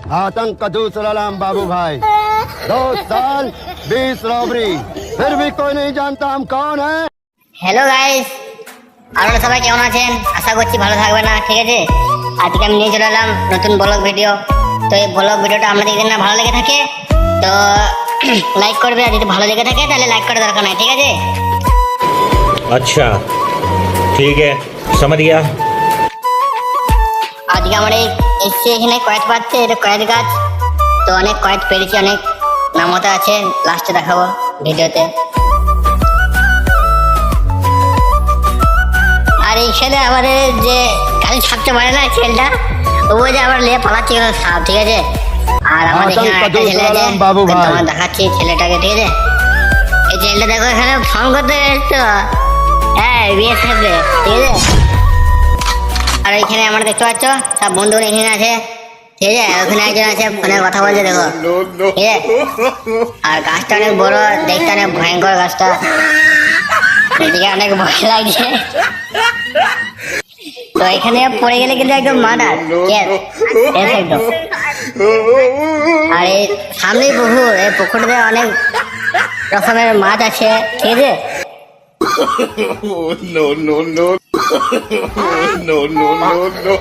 आतंक का दूसरा नाम बाबू भाई 2 साल 20 रॉबरी फिर भी कोई नहीं जानता हम कौन है। হ্যালো গাইস, আপনারা সবাই কেমন আছেন? আশা করছি ভালো থাকবেন। না ঠিক আছে, আজকে আমি নিয়ে চলে এলাম নতুন ব্লগ ভিডিও। তো এই ব্লগ ভিডিওটা আপনাদের যদি না ভালো লেগে থাকে তো লাইক করবে, আর যদি ভালো লেগে থাকে তাহলে লাইক করার দরকার নাই, ঠিক আছে? अच्छा ठीक है, समझ गया। আজকে আমরা এসছি এখানে কয়েত পাচ্ছে, এটা কয়েত গাছ। তো অনেক কয়েত পেরেছি, অনেক নামতা আছে, লাস্টে দেখাবো ভিডিওতে। আর এইখানে আমাদের যে গাড়ি ছাপতে পারে না ছেলেটা, ও যে আবার নিয়ে পালাচ্ছে সাপ, ঠিক আছে? আর আমাদের এখানে একটা ছেলে আছে, তোমার দেখাচ্ছি ছেলেটাকে, ঠিক আছে? এই ছেলেটা দেখো এখানে ফোন করতে এসছো, হ্যাঁ বিএসএফ রে, ঠিক আছে? আর এখানে আমরা দেখতে পাচ্ছ সব বন্ধু এখানে আছে, ঠিক আছে? ওখানে একজন আছে ফোনে কথা বলছে, দেখো, ঠিক আছে? আর গাছটা অনেক বড়, দেখতে অনেক ভয়ঙ্কর গাছটা, এদিকে অনেক ভয় লাগছে। তো এখানে পড়ে গেলে কিন্তু একদম মার্ডার, একদম। আর এই সামনেই পুকুর, এই পুকুরতে অনেক রকমের মাছ আছে, ঠিক আছে? no, no, no. no, no, no, no.